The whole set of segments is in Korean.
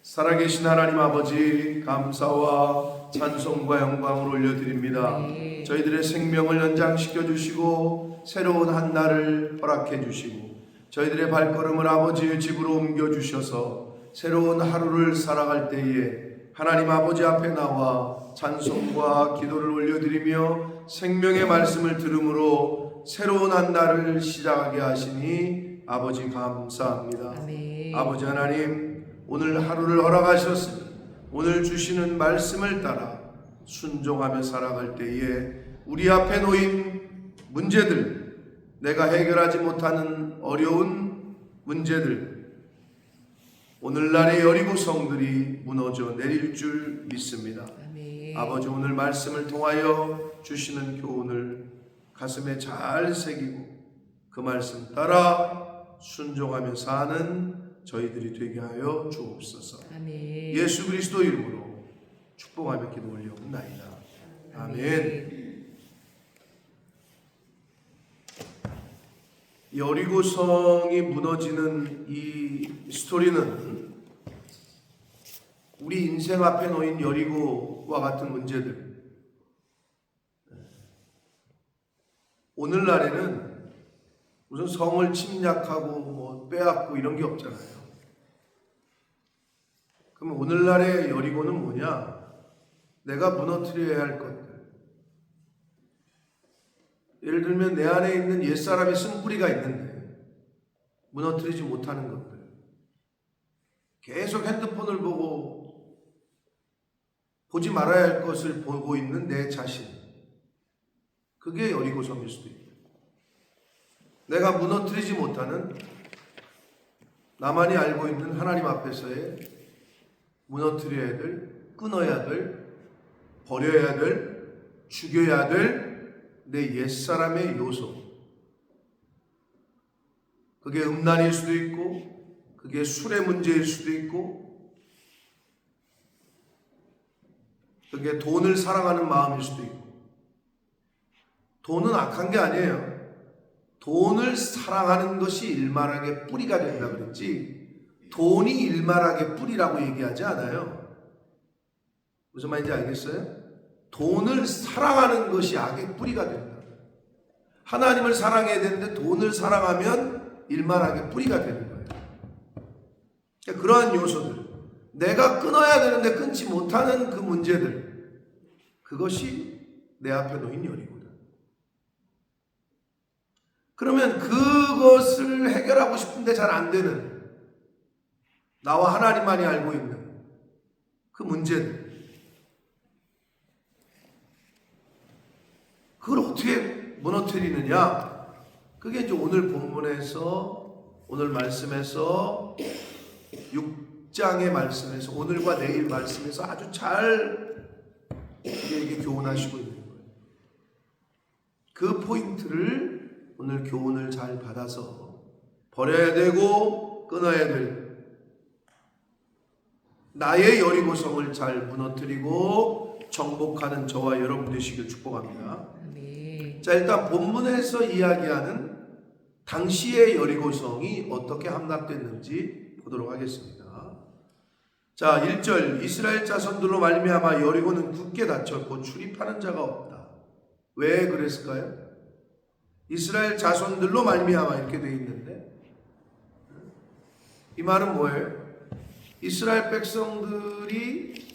살아계신 하나님 아버지, 감사와 찬송과 영광을 올려드립니다. 저희들의 생명을 연장시켜 주시고 새로운 한 날을 허락해 주시고 저희들의 발걸음을 아버지의 집으로 옮겨 주셔서 새로운 하루를 살아갈 때에 하나님 아버지 앞에 나와 찬송과 기도를 올려드리며 생명의 말씀을 들음으로 새로운 한 날을 시작하게 하시니 아버지 감사합니다. 아버지 하나님, 오늘 하루를 허락하셨으니 오늘 주시는 말씀을 따라 순종하며 살아갈 때에 우리 앞에 놓인 문제들, 내가 해결하지 못하는 어려운 문제들, 오늘날의 여리고 성들이 무너져 내릴 줄 믿습니다. 아버지, 오늘 말씀을 통하여 주시는 교훈을 가슴에 잘 새기고 그 말씀 따라 순종하며 사는 저희들이 되게 하여 주옵소서. 예수 그리스도 이름으로 축복하며 기도 올려옵나이다. 아멘. 여리고성이 무너지는 이 스토리는 우리 인생 앞에 놓인 여리고와 같은 문제들, 오늘날에는 무슨 성을 침략하고 뭐 빼앗고 이런 게 없잖아요. 그럼 오늘날의 여리고는 뭐냐? 내가 무너뜨려야 할 것들. 예를 들면 내 안에 있는 옛사람의 쓴뿌리가 있는데 무너뜨리지 못하는 것들. 계속 핸드폰을 보고 보지 말아야 할 것을 보고 있는 내 자신. 그게 여리고성일 수도 있다. 내가 무너뜨리지 못하는, 나만이 알고 있는 하나님 앞에서의 무너뜨려야 될, 끊어야 될, 버려야 될, 죽여야 될 내 옛사람의 요소. 그게 음란일 수도 있고, 그게 술의 문제일 수도 있고, 그게 돈을 사랑하는 마음일 수도 있고. 돈은 악한 게 아니에요. 돈을 사랑하는 것이 일만하게 뿌리가 된다 그랬지, 돈이 일만하게 뿌리라고 얘기하지 않아요. 무슨 말인지 알겠어요? 돈을 사랑하는 것이 악의 뿌리가 된다. 하나님을 사랑해야 되는데 돈을 사랑하면 일만하게 뿌리가 되는 거예요. 그러니까 그러한 요소들, 내가 끊어야 되는데 끊지 못하는 그 문제들, 그것이 내 앞에 놓인 여리고다. 그러면 그것을 해결하고 싶은데 잘 안 되는, 나와 하나님만이 알고 있는 그 문제들, 그걸 어떻게 무너뜨리느냐? 그게 이제 오늘 본문에서, 오늘 말씀에서, 6장의 말씀에서, 오늘과 내일 말씀에서 아주 잘 우리에게 교훈하시고 있는 거예요. 그 포인트를 오늘 교훈을 잘 받아서 버려야 되고 끊어야 될 나의 여리고성을 잘 무너뜨리고 정복하는 저와 여러분 되시길 축복합니다. 자, 일단 본문에서 이야기하는 당시의 여리고성이 어떻게 함락됐는지 보도록 하겠습니다. 자, 1절, 이스라엘 자손들로 말미암아 여리고는 굳게 닫혔고 출입하는 자가 없다. 왜 그랬을까요? 이스라엘 자손들로 말미암아 이렇게 되어 있는데, 이 말은 뭐예요? 이스라엘 백성들이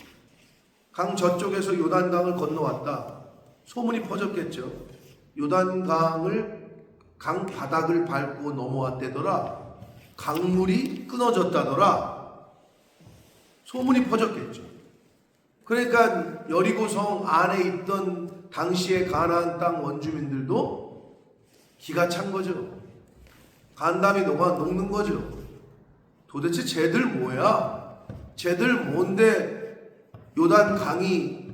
강 저쪽에서 요단강을 건너왔다. 소문이 퍼졌겠죠. 요단강을, 강 바닥을 밟고 넘어왔대더라. 강물이 끊어졌다더라. 소문이 퍼졌겠죠. 그러니까 여리고성 안에 있던 당시의 가나안 땅 원주민들도 기가 찬 거죠. 간담이 녹는 거죠. 도대체 쟤들 뭐야? 쟤들 뭔데 요단 강이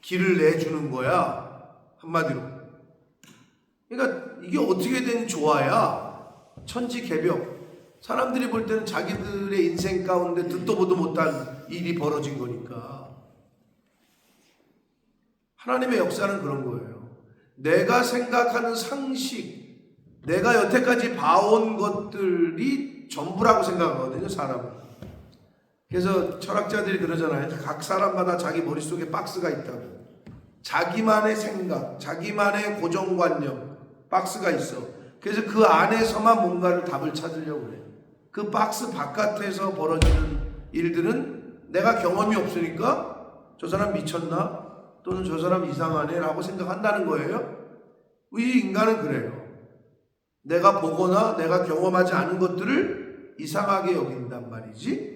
길을 내주는 거야? 한마디로. 그러니까 이게 어떻게 된 조화야? 천지개벽. 사람들이 볼 때는 자기들의 인생 가운데 듣도 보도 못한 일이 벌어진 거니까. 하나님의 역사는 그런 거예요. 내가 생각하는 상식, 내가 여태까지 봐온 것들이 전부라고 생각하거든요, 사람은. 그래서 철학자들이 그러잖아요. 각 사람마다 자기 머릿속에 박스가 있다고. 자기만의 생각, 자기만의 고정관념, 박스가 있어. 그래서 그 안에서만 뭔가를 답을 찾으려고 그래요. 그 박스 바깥에서 벌어지는 일들은 내가 경험이 없으니까 저 사람 미쳤나? 또는 저 사람 이상하네? 라고 생각한다는 거예요. 이 인간은 그래요. 내가 보거나 내가 경험하지 않은 것들을 이상하게 여긴단 말이지.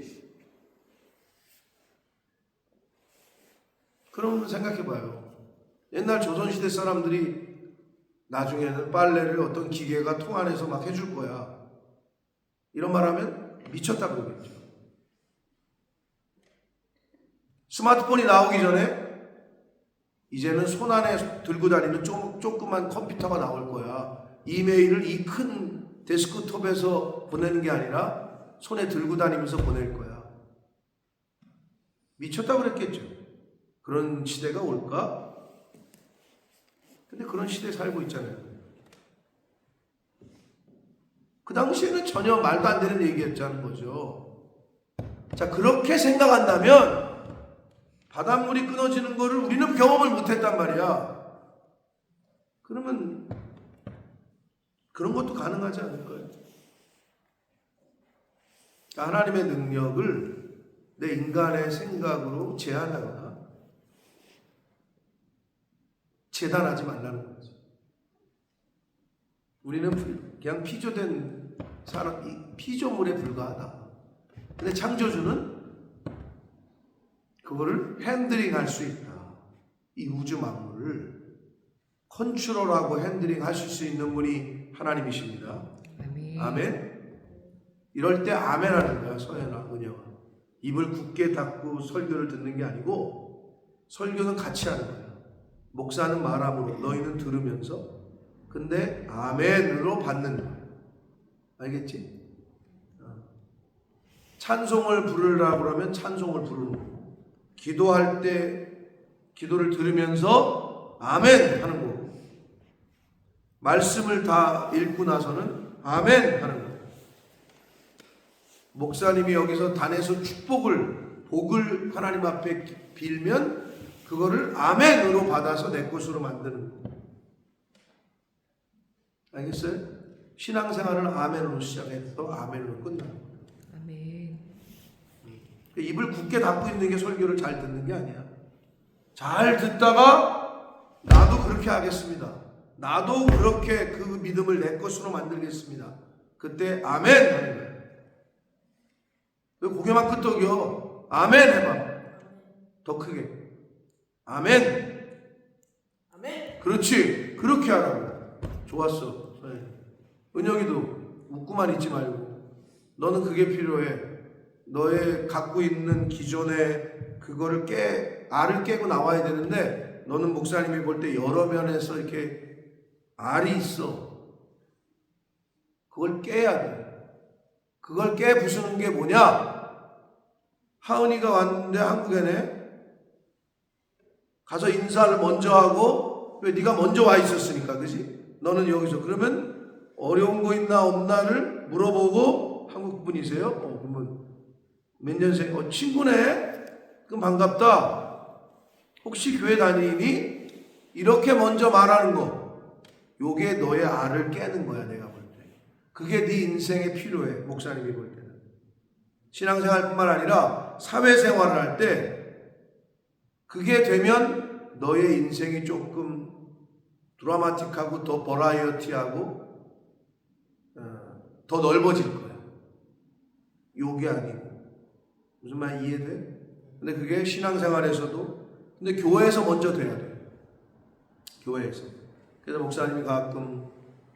그럼 생각해봐요. 옛날 조선시대 사람들이 나중에는 빨래를 어떤 기계가 통 안에서 막 해줄 거야. 이런 말 하면 미쳤다 그러겠죠. 스마트폰이 나오기 전에 이제는 손 안에 들고 다니는 조그만 컴퓨터가 나올 거야. 이메일을 이 큰 데스크톱에서 보내는 게 아니라 손에 들고 다니면서 보낼 거야. 미쳤다 그랬겠죠. 그런 시대가 올까? 근데 그런 시대에 살고 있잖아요. 그 당시에는 전혀 말도 안 되는 얘기였다는 거죠. 자, 그렇게 생각한다면 바닷물이 끊어지는 거를 우리는 경험을 못했단 말이야. 그러면 그런 것도 가능하지 않을까요? 하나님의 능력을 내 인간의 생각으로 제한하거나 재단하지 말라는 거죠. 우리는 그냥 피조된 사람, 피조물에 불과하다. 근데 창조주는 그거를 핸들링 할 수 있다. 이 우주 만물을 컨트롤하고 핸들링 하실 수 있는 분이 하나님이십니다. 아멘. 아멘. 이럴 때 아멘 하는 거야, 서연아, 은영아. 입을 굳게 닫고 설교를 듣는 게 아니고 설교는 같이 하는 거야. 목사는 말함으로 너희는 들으면서 근데 아멘으로 받는 거야. 알겠지? 찬송을 부르라고 그러면 찬송을 부르는 거고 기도할 때 기도를 들으면서 아멘 하는 거고 말씀을 다 읽고 나서는 아멘 하는 거고 목사님이 여기서 단에서 복을 하나님 앞에 빌면 그거를 아멘으로 받아서 내 것으로 만드는 거예요. 알겠어요? 신앙생활은 아멘으로 시작해서 아멘으로 끝나는 거예요. 아멘. 입을 굳게 닫고 있는 게 설교를 잘 듣는 게 아니야. 잘 듣다가 나도 그렇게 하겠습니다. 나도 그렇게 그 믿음을 내 것으로 만들겠습니다. 그때 아멘 하는 거예요. 왜 고개만 끄덕여? 아멘 해봐. 더 크게. 아멘. 아멘. 그렇지. 그렇게 하라고. 좋았어. 은영이도 웃고만 있지 말고 너는 그게 필요해. 너의 갖고 있는 기존의 그거를 알을 깨고 나와야 되는데 너는 목사님이 볼 때 여러 면에서 이렇게 알이 있어. 그걸 깨야 돼. 그걸 깨 부수는 게 뭐냐? 하은이가 왔는데 한국에네. 가서 인사를 먼저 하고 왜 네가 먼저 와 있었으니까 그지? 너는 여기서 그러면 어려운 거 있나 없나를 물어보고 한국 분이세요? 그러면 몇 년생? 친구네? 그럼 반갑다. 혹시 교회 다니니? 이렇게 먼저 말하는 거 요게 너의 알을 깨는 거야. 내가 볼 때 그게 네 인생에 필요해. 목사님이 볼 때는 신앙생활뿐만 아니라 사회생활을 할 때 그게 되면 너의 인생이 조금 드라마틱하고 더 버라이어티하고 더 넓어질 거야. 요게 아니고 무슨 말 이해돼? 근데 그게 신앙생활에서도 근데 교회에서 먼저 돼야 돼. 교회에서. 그래서 목사님이 가끔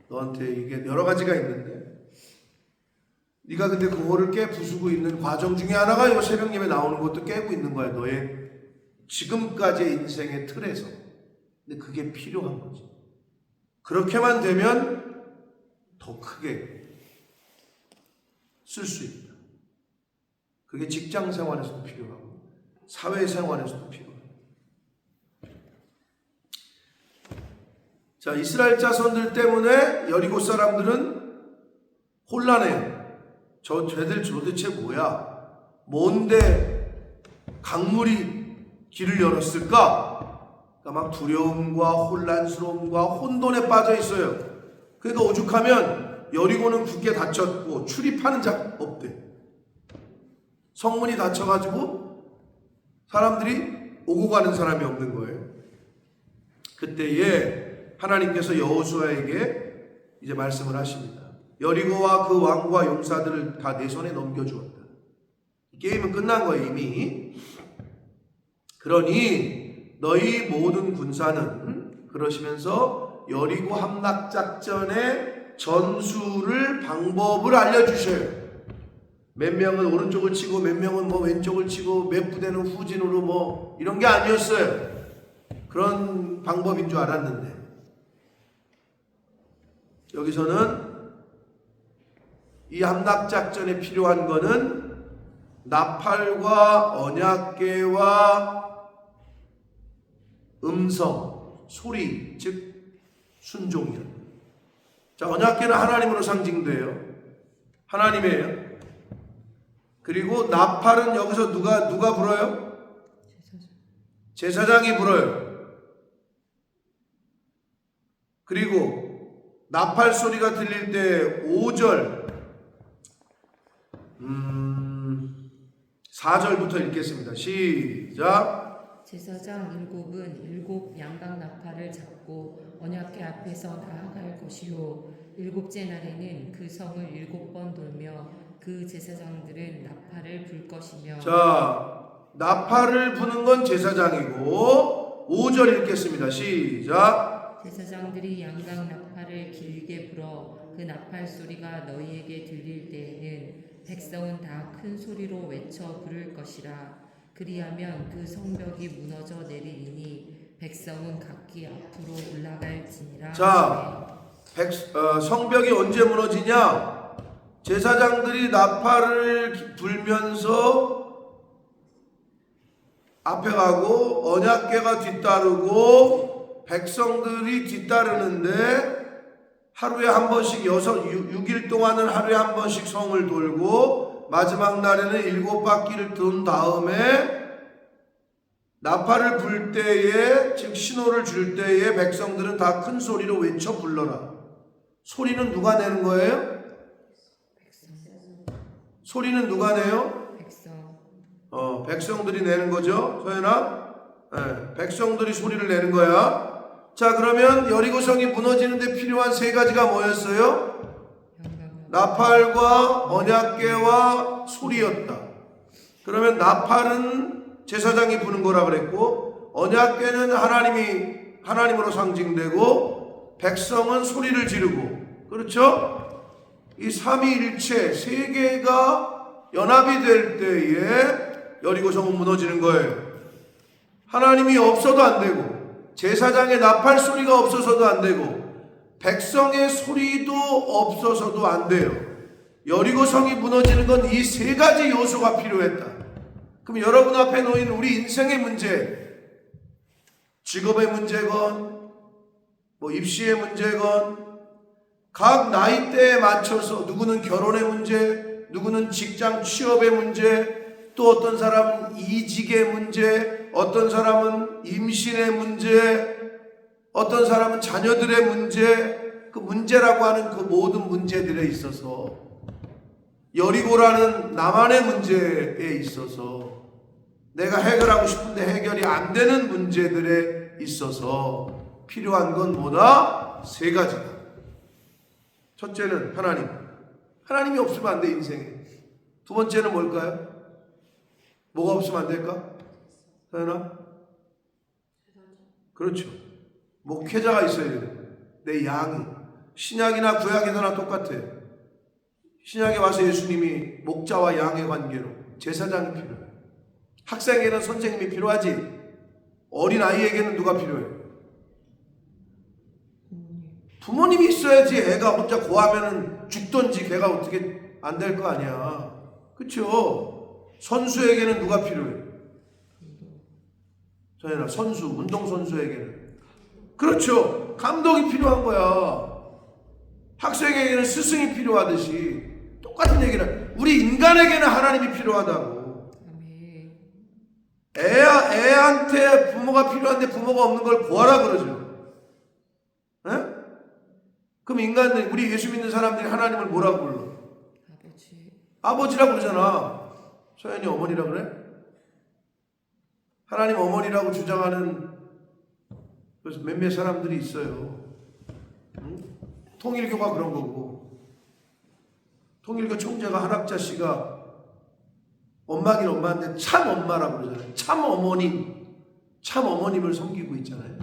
너한테 이게 여러 가지가 있는데 네가 근데 그거를 깨 부수고 있는 과정 중에 하나가 이 새벽 예배 나오는 것도 깨고 있는 거야. 너의 지금까지의 인생의 틀에서. 근데 그게 필요한 거지. 그렇게만 되면 더 크게 쓸 수 있다. 그게 직장 생활에서도 필요하고 사회 생활에서도 필요하고. 자, 이스라엘 자손들 때문에 여리고 사람들은 혼란해요. 쟤들 도대체 뭐야? 뭔데 강물이 길을 열었을까? 그러니까 막 두려움과 혼란스러움과 혼돈에 빠져 있어요. 그러니까 오죽하면 여리고는 굳게 닫혔고 출입하는 자 없대. 성문이 닫혀가지고 사람들이 오고 가는 사람이 없는 거예요. 그때에 하나님께서 여호수아에게 이제 말씀을 하십니다. 여리고와 그 왕과 용사들을 다 내 손에 넘겨주었다. 게임은 끝난 거예요 이미. 그러니 너희 모든 군사는, 그러시면서 여리고 함락작전의 전술을 방법을 알려주셔요. 몇 명은 오른쪽을 치고 몇 명은 뭐 왼쪽을 치고 몇 부대는 후진으로 뭐 이런 게 아니었어요. 그런 방법인 줄 알았는데 여기서는 이 함락작전에 필요한 거는 나팔과 언약궤와 음성, 소리, 즉 순종이요. 자, 언약궤는 하나님으로 상징돼요. 하나님이에요. 그리고 나팔은 여기서 누가 불어요? 제사장이 불어요. 그리고 나팔 소리가 들릴 때 5절 4절부터 읽겠습니다. 시작. 제사장 7은 7 양각 나팔을 잡고 언약궤 앞에서 나아갈 것이요 7째 날에는 그 성을 7번 돌며 그 제사장들은 나팔을 불 것이며. 자, 나팔을 부는 건 제사장이고 5절 읽겠습니다. 시작. 제사장들이 양각 나팔을 길게 불어 그 나팔 소리가 너희에게 들릴 때에는 백성은 다 큰 소리로 외쳐 부를 것이라. 그리하면 그 성벽이 무너져 내리리니 백성은 각기 앞으로 올라갈지니라. 자, 성벽이 언제 무너지냐? 제사장들이 나팔을 불면서 앞에 가고 언약궤가 뒤따르고 백성들이 뒤따르는데 하루에 한 번씩 6일 동안은 하루에 한 번씩 성을 돌고 마지막 날에는 7바퀴를 돈 다음에 나팔을 불 때에, 즉 신호를 줄 때에 백성들은 다 큰 소리로 외쳐 불러라. 소리는 누가 내는 거예요? 소리는 누가 내요? 백성들이 내는 거죠. 소연아, 백성들이 소리를 내는 거야. 자, 그러면 여리고성이 무너지는데 필요한 3가지가 뭐였어요? 나팔과 언약궤와 소리였다. 그러면 나팔은 제사장이 부는 거라 그랬고, 언약궤는 하나님으로 상징되고, 백성은 소리를 지르고, 그렇죠? 이 삼위일체 3개가 연합이 될 때에 여리고성은 무너지는 거예요. 하나님이 없어도 안 되고, 제사장의 나팔 소리가 없어서도 안 되고, 백성의 소리도 없어서도 안 돼요. 여리고성이 무너지는 건 이 3가지 요소가 필요했다. 그럼 여러분 앞에 놓인 우리 인생의 문제, 직업의 문제건 뭐 입시의 문제건 각 나이대에 맞춰서 누구는 결혼의 문제, 누구는 직장 취업의 문제, 또 어떤 사람은 이직의 문제, 어떤 사람은 임신의 문제, 어떤 사람은 자녀들의 문제, 그 문제라고 하는 그 모든 문제들에 있어서 여리고라는 나만의 문제에 있어서 내가 해결하고 싶은데 해결이 안 되는 문제들에 있어서 필요한 건 뭐다? 3가지다. 첫째는 하나님. 하나님이 없으면 안 돼, 인생에. 2번째는 뭘까요? 뭐가 없으면 안 될까? 서연아? 그렇죠. 목회자가 있어야 돼. 내 양이. 신약이나 구약이나 똑같아. 신약에 와서 예수님이 목자와 양의 관계로 제사장이 필요해. 학생에게는 선생님이 필요하지. 어린 아이에게는 누가 필요해? 부모님이 있어야지. 애가 혼자 고하면은 죽던지 걔가 어떻게 안 될 거 아니야. 그렇죠? 선수에게는 누가 필요해? 저희는 선수, 운동선수에게는. 그렇죠. 감독이 필요한 거야. 학생에게는 스승이 필요하듯이 똑같은 얘기는 우리 인간에게는 하나님이 필요하다고. 애한테 부모가 필요한데 부모가 없는 걸 구하라 그러죠. 에? 그럼 인간들, 우리 예수 믿는 사람들이 하나님을 뭐라고 불러? 아버지. 아버지라고 그러잖아. 소연이 어머니라 그래? 하나님 어머니라고 주장하는 몇몇 사람들이 있어요. 응? 통일교가 그런 거고, 통일교 총재가 한학자 씨가 엄마긴 엄마인데 참 엄마라고 그러잖아요. 참 어머님, 참 어머님을 섬기고 있잖아요.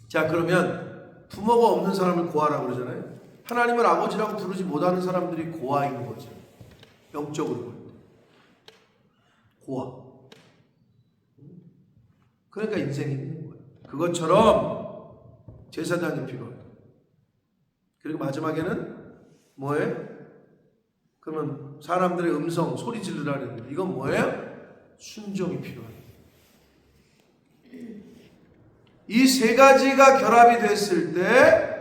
자, 그러면 부모가 없는 사람을 고아라고 그러잖아요. 하나님을 아버지라고 부르지 못하는 사람들이 고아인 거죠. 영적으로 볼 때. 고아. 그러니까 인생이 있는 거예요. 그것처럼 제사장이 필요해요. 그리고 마지막에는 뭐예요? 그러면 사람들의 음성, 소리 지르라는 이건 뭐예요? 순종이 필요해요. 이 세 가지가 결합이 됐을 때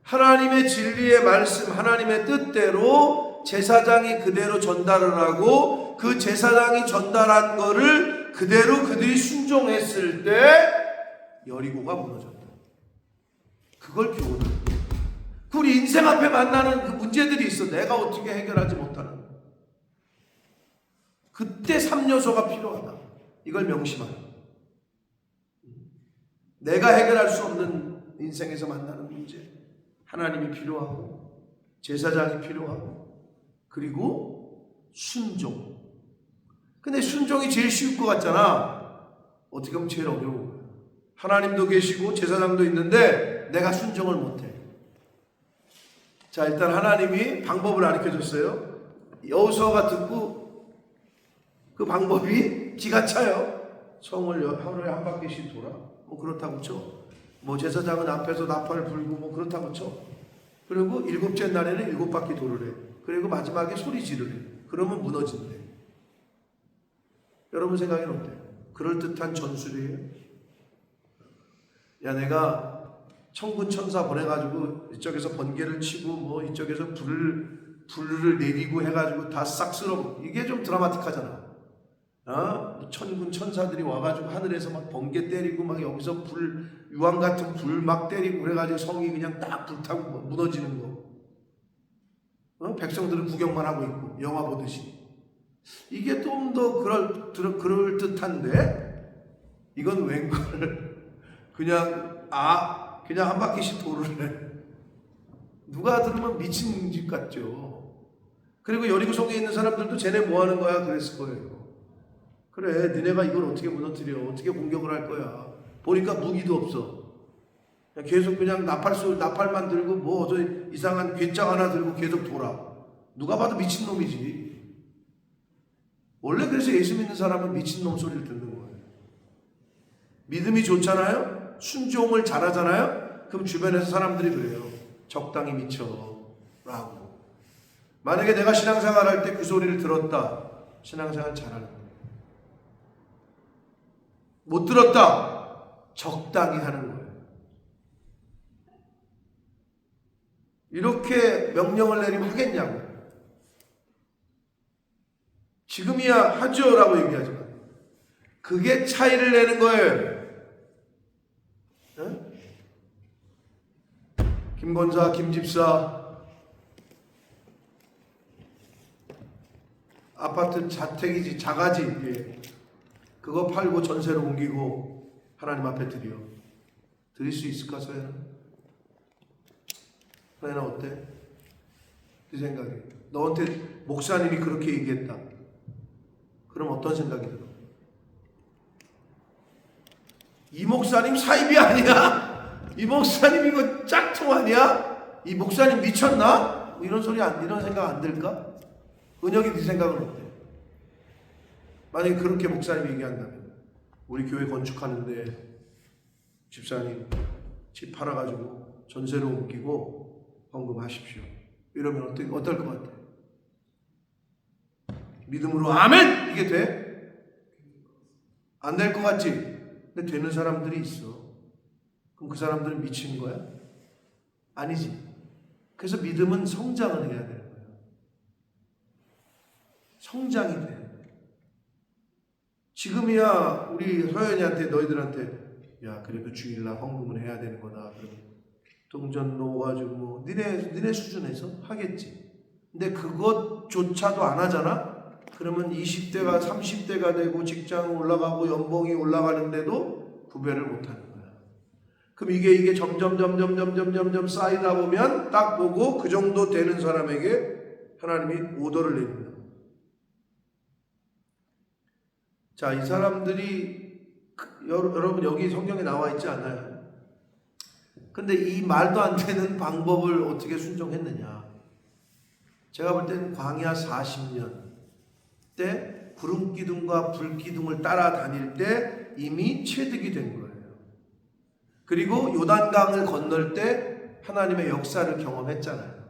하나님의 진리의 말씀, 하나님의 뜻대로 제사장이 그대로 전달을 하고 그 제사장이 전달한 거를 그대로 그들이 순종했을 때 여리고가 무너졌다. 그걸 교훈합니다. 우리 인생 앞에 만나는 그 문제들이 있어. 내가 어떻게 해결하지 못하는. 그때 3요소가 필요하다. 이걸 명심하라. 내가 해결할 수 없는 인생에서 만나는 문제. 하나님이 필요하고 제사장이 필요하고 그리고 순종. 근데 순종이 제일 쉬울 것 같잖아. 어떻게 보면 제일 어려워. 하나님도 계시고 제사장도 있는데 내가 순종을 못해. 자, 일단 하나님이 방법을 가르쳐줬어요. 여호수아가 듣고 그 방법이 기가 차요. 성을 하루에 한 바퀴씩 돌아. 뭐 그렇다고 쳐. 뭐 제사장은 앞에서 나팔을 불고 뭐 그렇다고 쳐. 그리고 7째 날에는 7바퀴 도르래. 그리고 마지막에 소리 지르래. 그러면 무너진대. 여러분 생각에는 어때요? 그럴듯한 전술이에요? 야, 내가 천군 천사 보내가지고 이쪽에서 번개를 치고 뭐 이쪽에서 불을 내리고 해가지고 다 싹 쓸어. 이게 좀 드라마틱하잖아. 천군 천사들이 와가지고 하늘에서 막 번개 때리고 막 여기서 유황 같은 불 막 때리고 그래가지고 성이 그냥 딱 불타고 무너지는 거. 백성들은 구경만 하고 있고 영화 보듯이. 이게 좀 더 그럴 듯한데 이건 웬걸 그냥 한 바퀴씩 도르래. 누가 들으면 미친 집 같죠. 그리고 여리고 성에 있는 사람들도 쟤네 뭐 하는 거야 그랬을 거예요. 그래, 니네가 이걸 어떻게 무너뜨려? 어떻게 공격을 할 거야? 보니까 무기도 없어. 계속 그냥 나팔만 들고 뭐 저 이상한 괴짝 하나 들고 계속 돌아. 누가 봐도 미친놈이지. 원래 그래서 예수 믿는 사람은 미친놈 소리를 듣는 거예요. 믿음이 좋잖아요? 순종을 잘하잖아요? 그럼 주변에서 사람들이 그래요. 적당히 미쳐 라고. 만약에 내가 신앙생활 할 때 그 소리를 들었다. 신앙생활 잘하는 거예요. 못 들었다. 적당히 하는 거예요. 이렇게 명령을 내리면 하겠냐고. 지금이야 하죠 라고 얘기하지만 그게 차이를 내는 거예요. 네? 김권사, 김집사 아파트 자택이지 자가지 그거 팔고 전세로 옮기고 하나님 앞에 드릴 수 있을까? 서연아 어때? 네 생각에 너한테 목사님이 그렇게 얘기했다. 그럼 어떤 생각이 들어? 이 목사님 사입이 아니야? 이 목사님 이거 짝퉁 아니야? 이 목사님 미쳤나? 이런 생각 안 들까? 은혁이 네 생각은 어때? 만약에 그렇게 목사님이 얘기한다면 우리 교회 건축하는데 집사님 집 팔아가지고 전세로 옮기고 헌금하십시오. 이러면 어떨 것 같아? 믿음으로 아멘! 이게 돼? 안 될 것 같지? 근데 되는 사람들이 있어. 그럼 그 사람들은 미친 거야? 아니지. 그래서 믿음은 성장을 해야 되는 거야. 성장이 돼. 지금이야 우리 서연이한테 너희들한테 야 그래도 주일날 헌금을 해야 되는 거다. 그러면 동전 넣어가지고 뭐 니네 수준에서 하겠지. 근데 그것조차도 안 하잖아. 그러면 20대가 30대가 되고 직장 올라가고 연봉이 올라가는데도 구별을 못하는 거야. 그럼 이게 점점 쌓이다 보면 딱 보고 그 정도 되는 사람에게 하나님이 오더를 내립니다. 자, 이 사람들이 여러분 여기 성경에 나와 있지 않나요? 근데 이 말도 안 되는 방법을 어떻게 순종했느냐? 제가 볼 때는 광야 40년 때 구름 기둥과 불 기둥을 따라다닐 때 이미 체득이 된 거예요. 그리고 요단강을 건널 때 하나님의 역사를 경험했잖아요.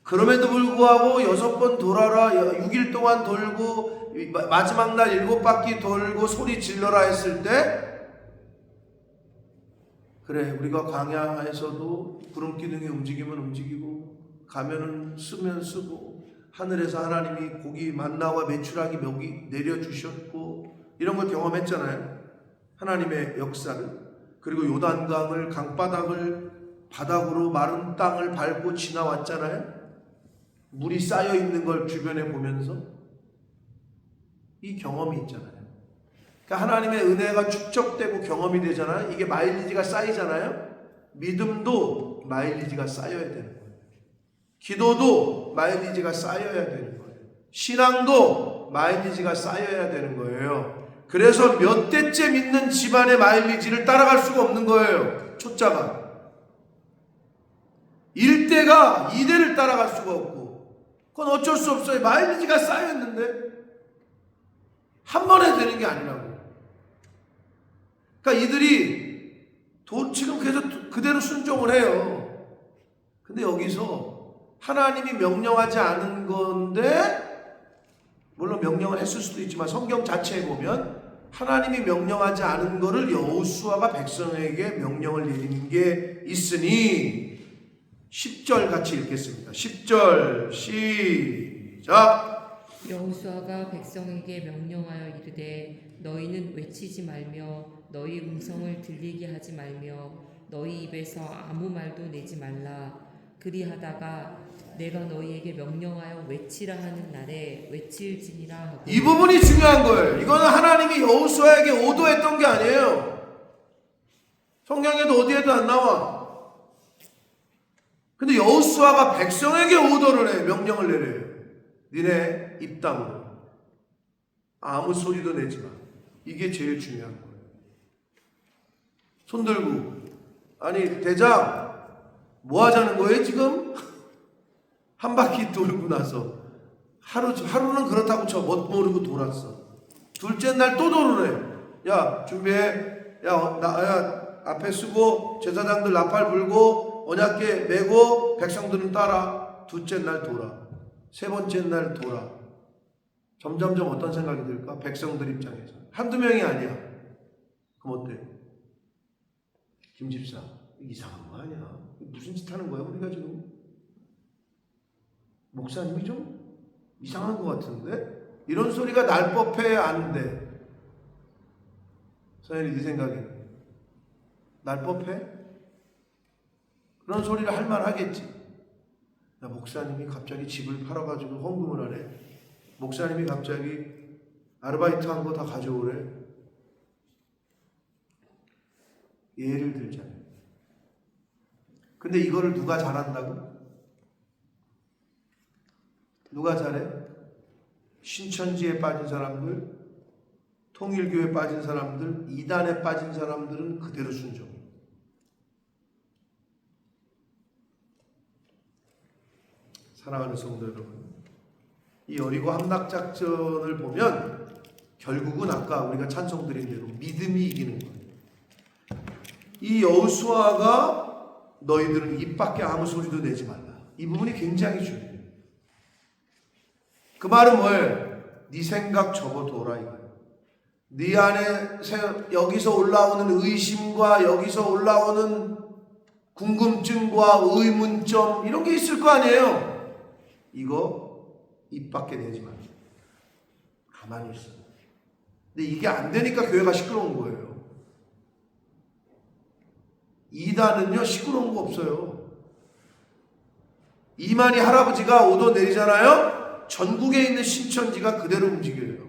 그럼에도 불구하고 6번 돌아라, 6일 동안 돌고 마지막 날 7바퀴 돌고 소리 질러라 했을 때 그래 우리가 광야에서도 구름 기둥이 움직이면 움직이고 가면은 쓰면 쓰고 하늘에서 하나님이 고기 만나와 메추라기 먹이 내려주셨고 이런 걸 경험했잖아요. 하나님의 역사를. 그리고 요단강을 강바닥을 바닥으로 마른 땅을 밟고 지나왔잖아요. 물이 쌓여 있는 걸 주변에 보면서 이 경험이 있잖아요. 그러니까 하나님의 은혜가 축적되고 경험이 되잖아요. 이게 마일리지가 쌓이잖아요. 믿음도 마일리지가 쌓여야 되는 거예요. 기도도 마일리지가 쌓여야 되는 거예요. 신앙도 마일리지가 쌓여야 되는 거예요. 그래서 몇 대째 믿는 집안의 마일리지를 따라갈 수가 없는 거예요. 초짜가 1대가 2대를 따라갈 수가 없고 그건 어쩔 수 없어요. 마일리지가 쌓여있는데 한 번에 되는 게 아니라고. 그러니까 이들이 지금 계속 그대로 순종을 해요. 근데 여기서 하나님이 명령하지 않은 건데 물론 명령을 했을 수도 있지만 성경 자체에 보면 하나님이 명령하지 않은 거를 여호수아가 백성에게 명령을 내리는 게 있으니 10절 같이 읽겠습니다. 10절 시작. 여호수아가 백성에게 명령하여 이르되 너희는 외치지 말며 너희 음성을 들리게 하지 말며 너희 입에서 아무 말도 내지 말라. 그리하다가 내가 너희에게 명령하여 외치라 하는 날에 외칠지니라 하고. 이 부분이 중요한 거예요. 이거는 하나님이 여호수아에게 오도했던 게 아니에요. 성경에도 어디에도 안 나와. 근데 여호수아가 백성에게 오더를 해. 명령을 내려요. 니네 입담으로 아무 소리도 내지 마. 이게 제일 중요한 거예요. 손 들고 아니 대장 뭐 하자는 거예요 지금? 한 바퀴 돌고 나서 하루는 그렇다고 쳐 못 모르고 돌았어. 둘째 날 또 도르래. 야 준비해. 야 앞에 쓰고 제사장들 나팔 불고 언약궤 메고 백성들은 따라. 둘째 날 돌아. 세 번째 날 돌아. 점점점 어떤 생각이 들까? 백성들 입장에서 한두 명이 아니야. 그럼 어때? 김 집사 이상한 거 아니야? 무슨 짓 하는 거야 우리가 지금? 목사님이 좀 이상한 것 같은데? 이런 소리가 날 법해 안 돼? 서현이 네 생각에 날 법해? 그런 소리를 할 만하겠지. 나 목사님이 갑자기 집을 팔아가지고 헌금을 하래. 목사님이 갑자기 아르바이트 한 거 다 가져오래. 예를 들자면. 근데 이거를 누가 잘한다고? 누가 잘해? 신천지에 빠진 사람들, 통일교에 빠진 사람들, 이단에 빠진 사람들은 그대로 순종. 사랑하는 성도 여러분, 이 여리고 함락작전을 보면 결국은 아까 우리가 찬송 드린 대로 믿음이 이기는 거예요. 이 여호수아가 너희들은 입 밖에 아무 소리도 내지 말라. 이 부분이 굉장히 중요해요. 그 말은 뭐예요? 네 생각 접어둬라 이거예요. 네 안에 여기서 올라오는 의심과 여기서 올라오는 궁금증과 의문점 이런 게 있을 거 아니에요. 이거 입 밖에 내지 말고 가만히 있어. 근데 이게 안 되니까 교회가 시끄러운 거예요. 이단은요 시끄러운 거 없어요. 이만희 할아버지가 오도 내리잖아요. 전국에 있는 신천지가 그대로 움직여요.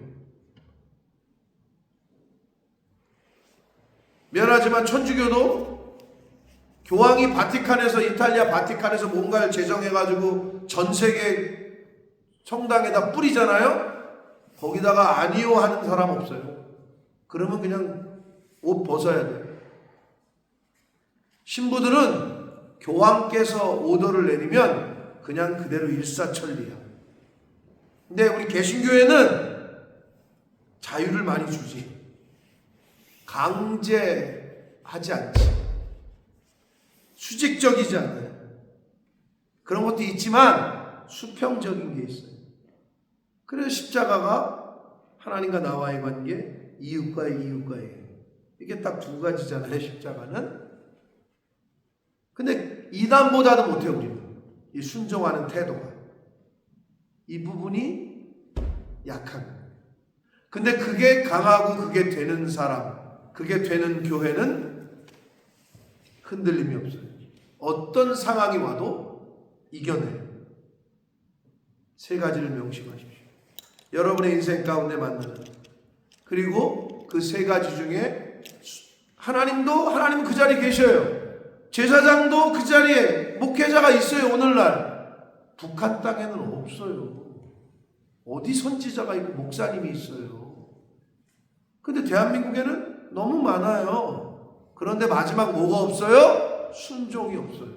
미안하지만 천주교도 교황이 바티칸에서 이탈리아 바티칸에서 뭔가를 제정해가지고 전 세계 성당에다 뿌리잖아요. 거기다가 아니요 하는 사람 없어요. 그러면 그냥 옷 벗어야 돼요. 신부들은 교황께서 오더를 내리면 그냥 그대로 일사천리야. 근데 우리 개신교회는 자유를 많이 주지. 강제하지 않지. 수직적이지 않아요. 그런 것도 있지만 수평적인 게 있어요. 그래서 십자가가 하나님과 나와의 관계, 이웃과의 이웃과의 이게 딱 두 가지잖아요. 십자가는. 근데 이단보다도 못해요. 우리는 이 순종하는 태도가 이 부분이 약한 거예요. 근데 그게 강하고 그게 되는 사람, 그게 되는 교회는 흔들림이 없어요. 어떤 상황이 와도 이겨내요. 세 가지를 명심하십시오. 여러분의 인생 가운데 만나는, 그리고 그 세 가지 중에 하나님은 그 자리에 계셔요. 제사장도 그 자리에, 목회자가 있어요. 오늘날 북한 땅에는 없어요. 어디 선지자가 있고 목사님이 있어요. 근데 대한민국에는 너무 많아요. 그런데 마지막 뭐가 없어요? 순종이 없어요.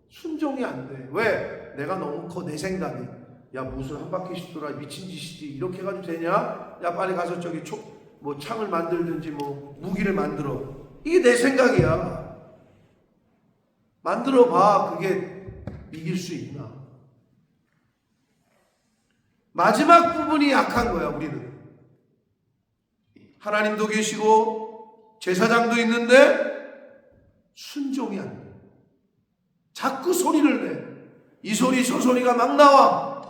순종이 안 돼. 왜? 내가 너무 커. 내 생각이. 야, 무슨 한 바퀴씩 돌아 미친 짓이지. 이렇게 해가지고 되냐? 야, 빨리 가서 저기 창을 만들든지 무기를 만들어. 이게 내 생각이야. 만들어 봐. 그게 이길 수 있나? 마지막 부분이 약한 거야, 우리는. 하나님도 계시고 제사장도 있는데 순종이 안 돼. 자꾸 소리를 내. 이 소리 저 소리가 막 나와.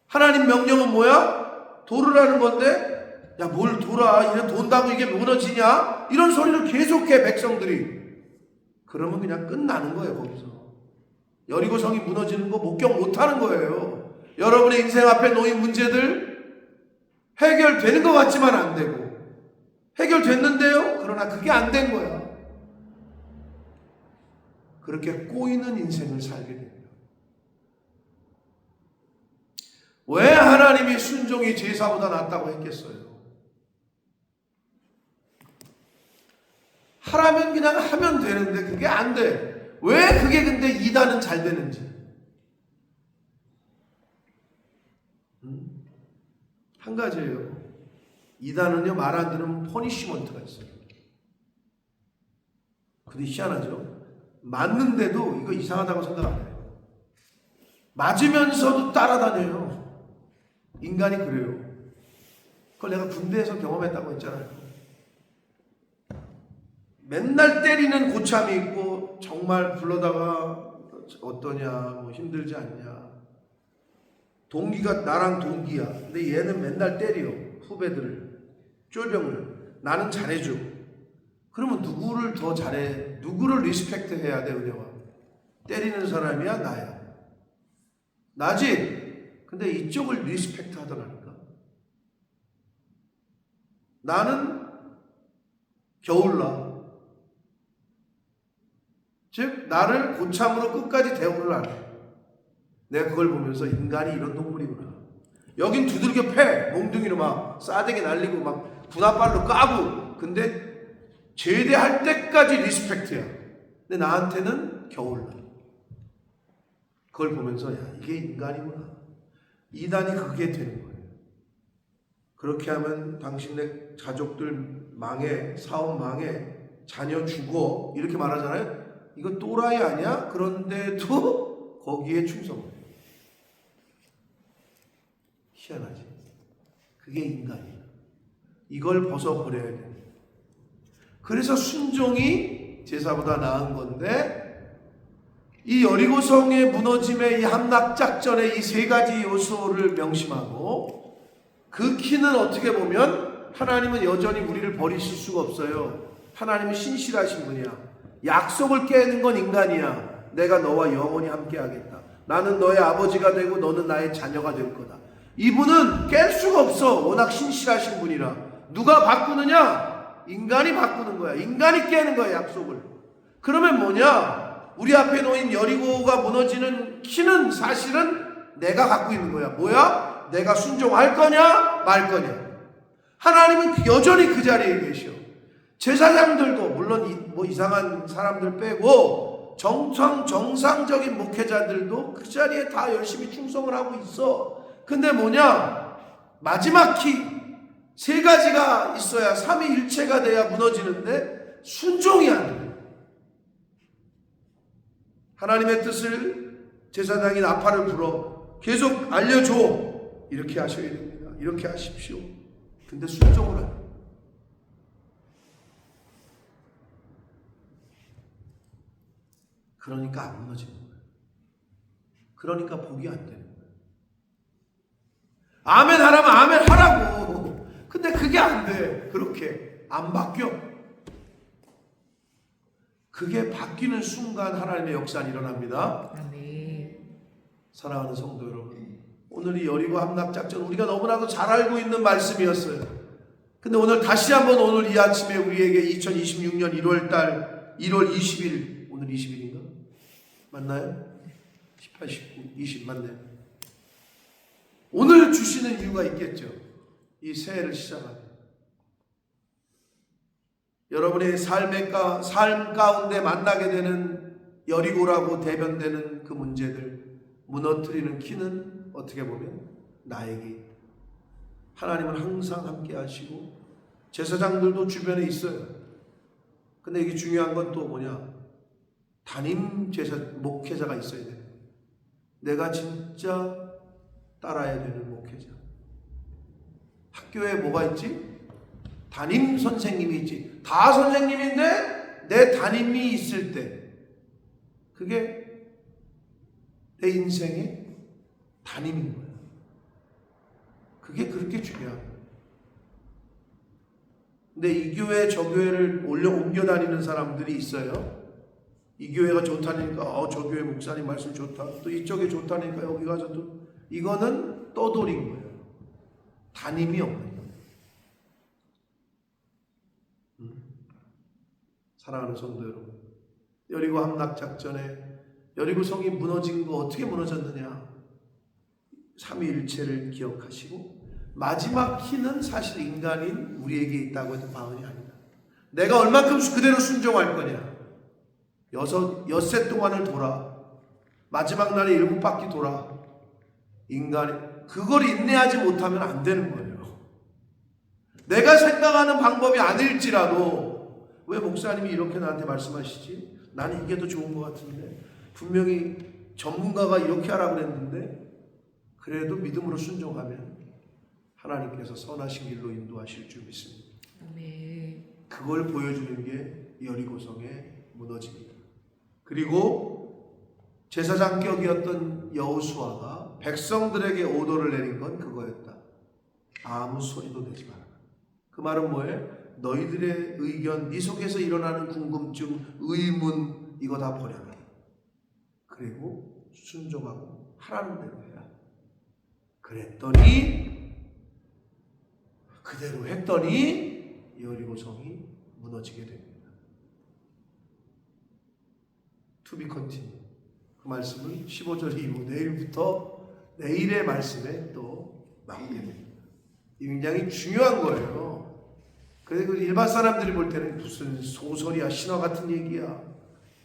하나님 명령은 뭐야? 도르라는 건데, 야, 뭘 돌아? 이래 돈다고 이게 무너지냐? 이런 소리를 계속해, 백성들이. 그러면 그냥 끝나는 거예요, 거기서. 여리고성이 무너지는 거 목격 못하는 거예요. 여러분의 인생 앞에 놓인 문제들 해결되는 것 같지만 안 되고, 해결됐는데요? 그러나 그게 안 된 거야. 그렇게 꼬이는 인생을 살게 됩니다. 왜 하나님이 순종이 제사보다 낫다고 했겠어요? 하라면 그냥 하면 되는데 그게 안 돼. 왜 그게 근데 이단은 잘 되는지. 한 가지예요. 이단은요, 말 안 들으면 퍼니시먼트가 있어요. 근데 희한하죠? 맞는데도 이거 이상하다고 생각 안 해요. 맞으면서도 따라다녀요. 인간이 그래요. 그걸 내가 군대에서 경험했다고 했잖아요. 맨날 때리는 고참이 있고, 정말 불러다가 어떠냐, 힘들지 않냐. 동기가 나랑 동기야. 근데 얘는 맨날 때려. 후배들을, 쫄병을. 나는 잘해줘. 그러면 누구를 더 잘해? 누구를 리스펙트 해야 돼, 은혜와? 때리는 사람이야, 나야? 나지? 근데 이쪽을 리스펙트 하더라니까. 나는 겨울나. 즉, 나를 고참으로 끝까지 대우를 안 해. 내가 그걸 보면서 인간이 이런 동물이구나. 여긴 두들겨 패. 몽둥이로 막 싸대기 날리고 막 분화발로 까고. 근데 제대할 때까지 리스펙트야. 근데 나한테는 겨울나. 그걸 보면서 야, 이게 인간이구나. 이단이 그게 되는 거예요. 그렇게 하면 당신네 가족들 망해, 사업 망해, 자녀 죽어 이렇게 말하잖아요. 이거 또라이 아니야? 그런데도 거기에 충성해요. 희한하지. 그게 인간이야. 이걸 벗어버려야 돼. 그래서 순종이 제사보다 나은 건데, 이 여리고성의 무너짐의 이 함락작전의 이 세 가지 요소를 명심하고, 그 키는 어떻게 보면 하나님은 여전히 우리를 버리실 수가 없어요. 하나님은 신실하신 분이야. 약속을 깨는 건 인간이야. 내가 너와 영원히 함께 하겠다. 나는 너의 아버지가 되고 너는 나의 자녀가 될 거다. 이분은 깰 수가 없어. 워낙 신실하신 분이라. 누가 바꾸느냐? 인간이 바꾸는 거야. 인간이 깨는 거야, 약속을. 그러면 뭐냐? 우리 앞에 놓인 여리고가 무너지는 키는 사실은 내가 갖고 있는 거야. 뭐야? 내가 순종할 거냐 말 거냐. 하나님은 여전히 그 자리에 계셔. 제사장들도 물론 뭐 이상한 사람들 빼고 정상적인 목회자들도 그 자리에 다 열심히 충성을 하고 있어. 근데 뭐냐? 마지막 키 세 가지가 있어야 삼위일체가 돼야 무너지는데 순종이 안 돼. 하나님의 뜻을 제사장이 나팔을 불어 계속 알려줘. 이렇게 하셔야 됩니다. 이렇게 하십시오. 근데 순종을 안 해. 그러니까 안 무너지는 거예요. 그러니까 복이 안 되는 거예요. 아멘 하라면 아멘 하라고. 근데 그게 안 돼. 그렇게 안 바뀌어. 그게 바뀌는 순간 하나님의 역사는 일어납니다. 아멘. 사랑하는 성도 여러분, 오늘 이 여리고 함락작전 우리가 너무나도 잘 알고 있는 말씀이었어요. 근데 오늘 다시 한번 오늘 이 아침에 우리에게 2026년 1월달 1월 20일 오늘 20일인가? 맞나요? 18, 19, 20 맞네요. 오늘 주시는 이유가 있겠죠. 이 새해를 시작하는 여러분의 삶 가운데 만나게 되는 여리고라고 대변되는 그 문제들 무너뜨리는 키는 어떻게 보면 나에게 있다. 하나님은 항상 함께 하시고 제사장들도 주변에 있어요. 근데 이게 중요한 건 또 뭐냐? 담임 목회자가 있어야 돼요. 내가 진짜 따라야 되는 목회자. 학교에 뭐가 있지? 담임 선생님이 있지. 다 선생님인데 내 담임이 있을 때 그게 내 인생의 담임인 거야. 그게 그렇게 중요한 거야. 근데 이 교회 저 교회를 옮겨 다니는 사람들이 있어요. 이 교회가 좋다니까 저 교회 목사님 말씀 좋다. 또 이쪽에 좋다니까 여기 가서 또 이거는 떠돌인 거예요. 담임이 없는 거예요. 사랑하는 성도 여러분, 여리고 함락작전에 여리고 성이 무너진 거 어떻게 무너졌느냐? 삼위일체를 기억하시고 마지막 키는 사실 인간인 우리에게 있다고 해도 과언이 아니다. 내가 얼만큼 그대로 순종할 거냐? 엿새 동안을 돌아 마지막 날에 7바퀴 돌아 인간이 그걸 인내하지 못하면 안 되는 거예요. 내가 생각하는 방법이 아닐지라도 왜 목사님이 이렇게 나한테 말씀하시지? 나는 이게 더 좋은 것 같은데 분명히 전문가가 이렇게 하라고 그랬는데 그래도 믿음으로 순종하면 하나님께서 선하신 길로 인도하실 줄 믿습니다. 아멘. 그걸 보여주는 게 여리고성의 무너짐입니다. 그리고 제사장격이었던 여호수아가 백성들에게 오더를 내린 건 그거였다. 아무 소리도 내지 마라. 그 말은 뭐예요? 너희들의 의견, 네 속에서 일어나는 궁금증, 의문 이거 다 버려라. 그리고 순종하고 하라는 대로 해라. 그랬더니 그대로 했더니 여리고성이 무너지게 됩니다. To be continued. 그 말씀은 15절 이후 내일부터 내일의 말씀에 또 나오게 됩니다. 굉장히 중요한 거예요. 그리고 일반 사람들이 볼 때는 무슨 소설이야, 신화 같은 얘기야.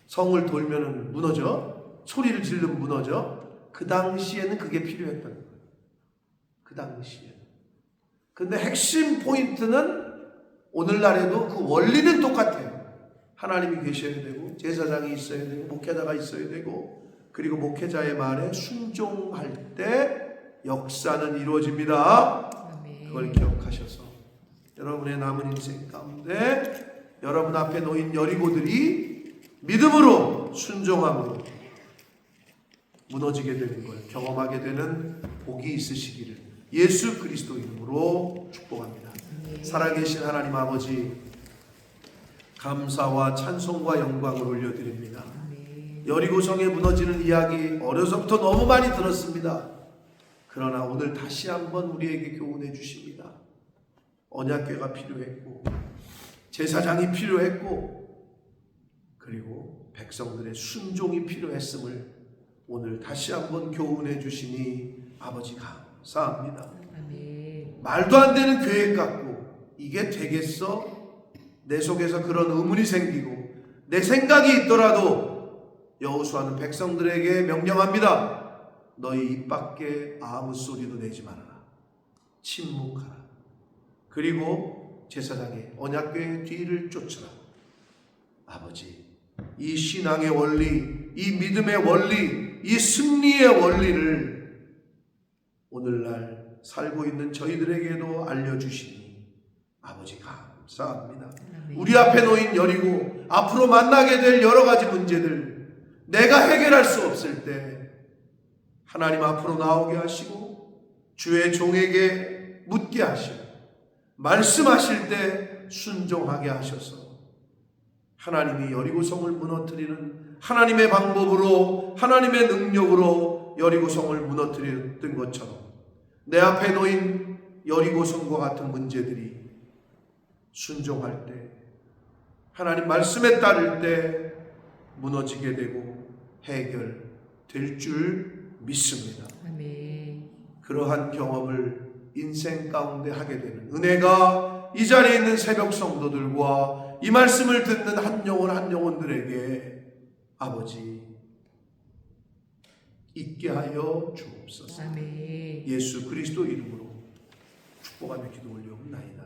성을 돌면은 무너져? 소리를 지르면 무너져? 그 당시에는 그게 필요했던 거예요. 그 당시에. 근데 핵심 포인트는 오늘날에도 그 원리는 똑같아요. 하나님이 계셔야 되고 제사장이 있어야 되고 목회자가 있어야 되고 그리고 목회자의 말에 순종할 때 역사는 이루어집니다. 아멘. 그걸 기억하셔서 여러분의 남은 인생 가운데 여러분 앞에 놓인 여리고들이 믿음으로 순종함으로 무너지게 되는 걸 경험하게 되는 복이 있으시기를 예수 그리스도 이름으로 축복합니다. 살아계신 하나님 아버지, 감사와 찬송과 영광을 올려드립니다. 여리고성에 무너지는 이야기 어려서부터 너무 많이 들었습니다. 그러나 오늘 다시 한번 우리에게 교훈해 주십니다. 언약궤가 필요했고 제사장이 필요했고 그리고 백성들의 순종이 필요했음을 오늘 다시 한번 교훈해 주시니 아버지 감사합니다. 말도 안 되는 계획 갖고 이게 되겠어? 내 속에서 그런 의문이 생기고 내 생각이 있더라도 여호수아는 백성들에게 명령합니다. 너희 입 밖에 아무 소리도 내지 말아라. 침묵하라. 그리고 제사장의 언약궤의 뒤를 쫓으라. 아버지, 이 신앙의 원리, 이 믿음의 원리, 이 승리의 원리를 오늘날 살고 있는 저희들에게도 알려주시니 아버지 감사합니다. 우리 앞에 놓인 여리고 앞으로 만나게 될 여러 가지 문제들 내가 해결할 수 없을 때 하나님 앞으로 나오게 하시고 주의 종에게 묻게 하시고 말씀하실 때 순종하게 하셔서 하나님이 여리고성을 무너뜨리는 하나님의 방법으로 하나님의 능력으로 여리고성을 무너뜨렸던 것처럼 내 앞에 놓인 여리고성과 같은 문제들이 순종할 때 하나님 말씀에 따를 때 무너지게 되고 해결될 줄 믿습니다. 그러한 경험을 인생 가운데 하게 되는 은혜가 이 자리에 있는 새벽 성도들과 이 말씀을 듣는 한 영혼 한 영혼들에게 아버지 있게 하여 주옵소서. 예수 그리스도 이름으로 축복하며 기도 올려옵나이다.